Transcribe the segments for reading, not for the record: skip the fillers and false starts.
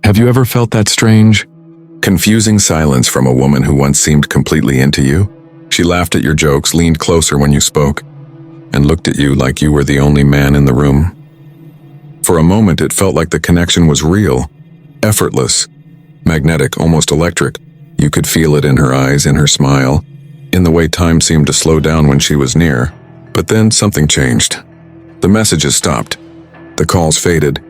Have you ever felt that strange, confusing silence from a woman who once seemed completely into you? She laughed at your jokes, leaned closer when you spoke, and looked at you like you were the only man in the room. For a moment, it felt like the connection was real, effortless, magnetic, almost electric. You could feel it in her eyes, in her smile, in the way time seemed to slow down when she was near. But then something changed. The messages stopped, the calls faded,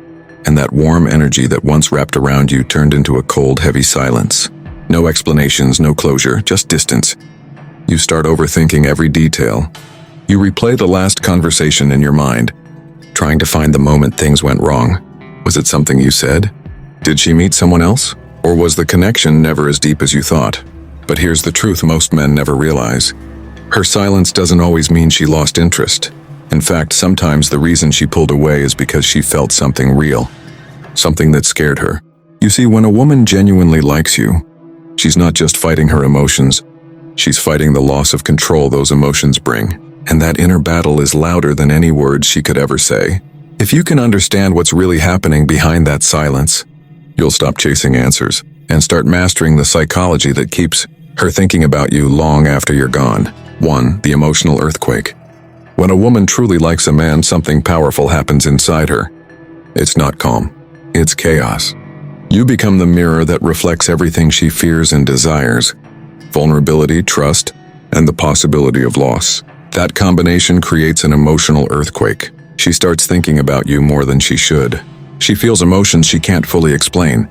and that warm energy that once wrapped around you turned into a cold, heavy silence. No explanations, no closure, just distance. You start overthinking every detail. You replay the last conversation in your mind, trying to find the moment things went wrong. Was it something you said? Did she meet someone else? Or was the connection never as deep as you thought? But here's the truth most men never realize. Her silence doesn't always mean she lost interest. In fact, sometimes the reason she pulled away is because she felt something real, something that scared her. You see, when a woman genuinely likes you, she's not just fighting her emotions, she's fighting the loss of control those emotions bring. And that inner battle is louder than any words she could ever say. If you can understand what's really happening behind that silence, you'll stop chasing answers and start mastering the psychology that keeps her thinking about you long after you're gone. 1. The emotional earthquake. When a woman truly likes a man, something powerful happens inside her. It's not calm, it's chaos. You become the mirror that reflects everything she fears and desires: vulnerability, trust, and the possibility of loss. That combination creates an emotional earthquake. She starts thinking about you more than she should. She feels emotions she can't fully explain.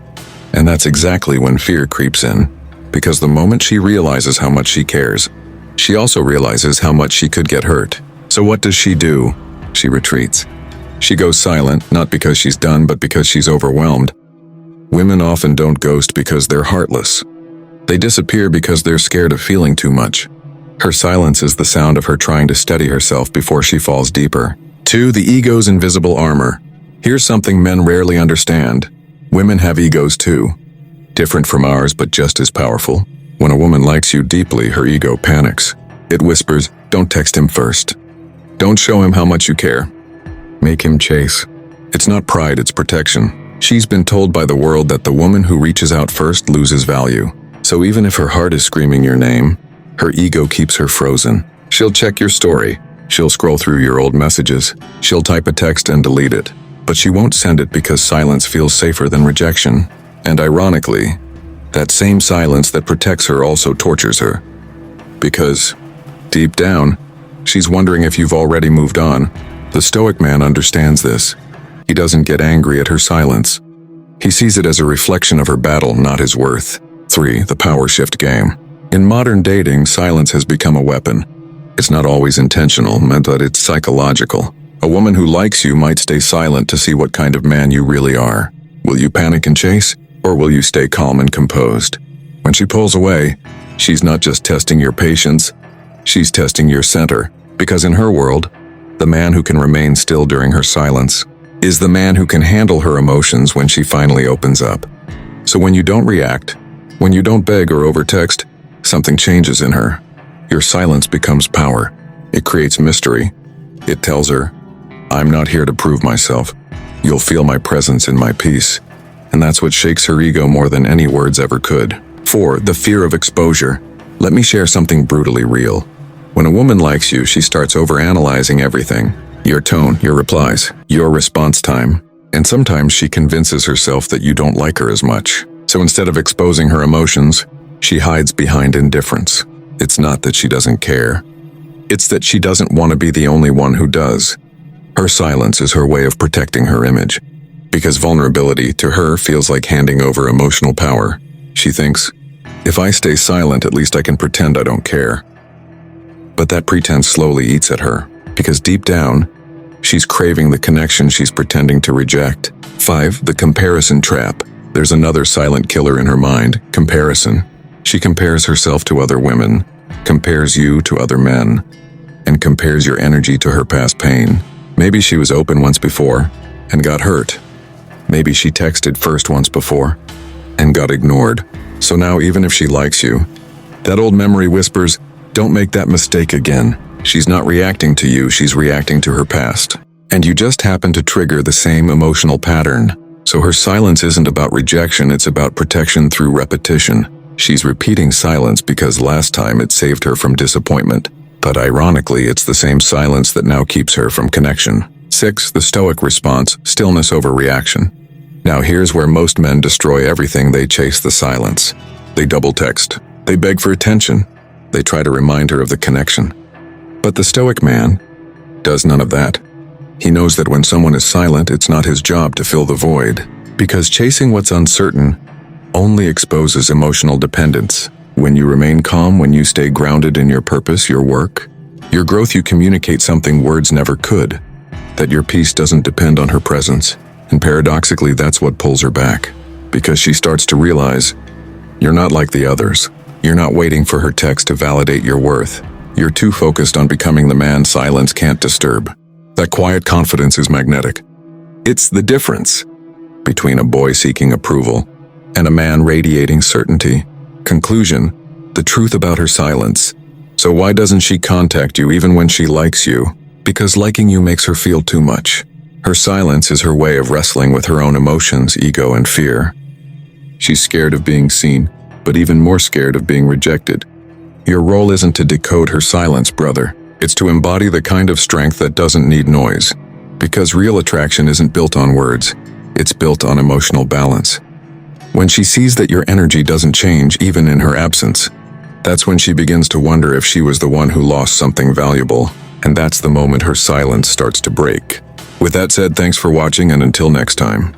And that's exactly when fear creeps in. Because the moment she realizes how much she cares, she also realizes how much she could get hurt. So what does she do? She retreats. She goes silent, not because she's done, but because she's overwhelmed. Women often don't ghost because they're heartless. They disappear because they're scared of feeling too much. Her silence is the sound of her trying to steady herself before she falls deeper. 2. The ego's invisible armor. Here's something men rarely understand. Women have egos too. Different from ours, but just as powerful. When a woman likes you deeply, her ego panics. It whispers, "Don't text him first. Don't show him how much you care. Make him chase." It's not pride, it's protection. She's been told by the world that the woman who reaches out first loses value. So even if her heart is screaming your name, her ego keeps her frozen. She'll check your story. She'll scroll through your old messages. She'll type a text and delete it. But she won't send it because silence feels safer than rejection. And ironically, that same silence that protects her also tortures her. Because, deep down, she's wondering if you've already moved on. The Stoic man understands this. He doesn't get angry at her silence. He sees it as a reflection of her battle, not his worth. 3. The power shift game. In modern dating, silence has become a weapon. It's not always intentional, but it's psychological. A woman who likes you might stay silent to see what kind of man you really are. Will you panic and chase, or will you stay calm and composed? When she pulls away, she's not just testing your patience, she's testing your center. Because in her world, the man who can remain still during her silence is the man who can handle her emotions when she finally opens up. So when you don't react, when you don't beg or overtext, something changes in her. Your silence becomes power. It creates mystery. It tells her, "I'm not here to prove myself. You'll feel my presence in my peace." And that's what shakes her ego more than any words ever could. 4. The fear of exposure. Let me share something brutally real. When a woman likes you, she starts overanalyzing everything. Your tone, your replies, your response time. And sometimes she convinces herself that you don't like her as much. So instead of exposing her emotions, she hides behind indifference. It's not that she doesn't care. It's that she doesn't want to be the only one who does. Her silence is her way of protecting her image. Because vulnerability, to her, feels like handing over emotional power. She thinks, if I stay silent, at least I can pretend I don't care. But that pretense slowly eats at her. Because deep down, she's craving the connection she's pretending to reject. 5. The comparison trap. There's another silent killer in her mind: comparison. She compares herself to other women, compares you to other men, and compares your energy to her past pain. Maybe she was open once before and got hurt. Maybe she texted first once before and got ignored. So now even if she likes you, that old memory whispers, "Don't make that mistake again." She's not reacting to you, she's reacting to her past. And you just happen to trigger the same emotional pattern. So her silence isn't about rejection, it's about protection through repetition. She's repeating silence because last time it saved her from disappointment. But ironically, it's the same silence that now keeps her from connection. 6. The Stoic response, stillness over reaction. Now here's where most men destroy everything. They chase the silence. They double text. They beg for attention. They try to remind her of the connection. But the Stoic man does none of that. He knows that when someone is silent, it's not his job to fill the void, because chasing what's uncertain only exposes emotional dependence. When you remain calm, when you stay grounded in your purpose, your work, your growth, you communicate something words never could, that your peace doesn't depend on her presence. And paradoxically, that's what pulls her back, because she starts to realize you're not like the others. You're not waiting for her text to validate your worth. You're too focused on becoming the man silence can't disturb. That quiet confidence is magnetic. It's the difference between a boy seeking approval and a man radiating certainty. Conclusion, the truth about her silence. So why doesn't she contact you even when she likes you? Because liking you makes her feel too much. Her silence is her way of wrestling with her own emotions, ego, and fear. She's scared of being seen, but even more scared of being rejected. Your role isn't to decode her silence, brother. It's to embody the kind of strength that doesn't need noise. Because real attraction isn't built on words, it's built on emotional balance. When she sees that your energy doesn't change even in her absence, that's when she begins to wonder if she was the one who lost something valuable, and that's the moment her silence starts to break. With that said, thanks for watching, and until next time.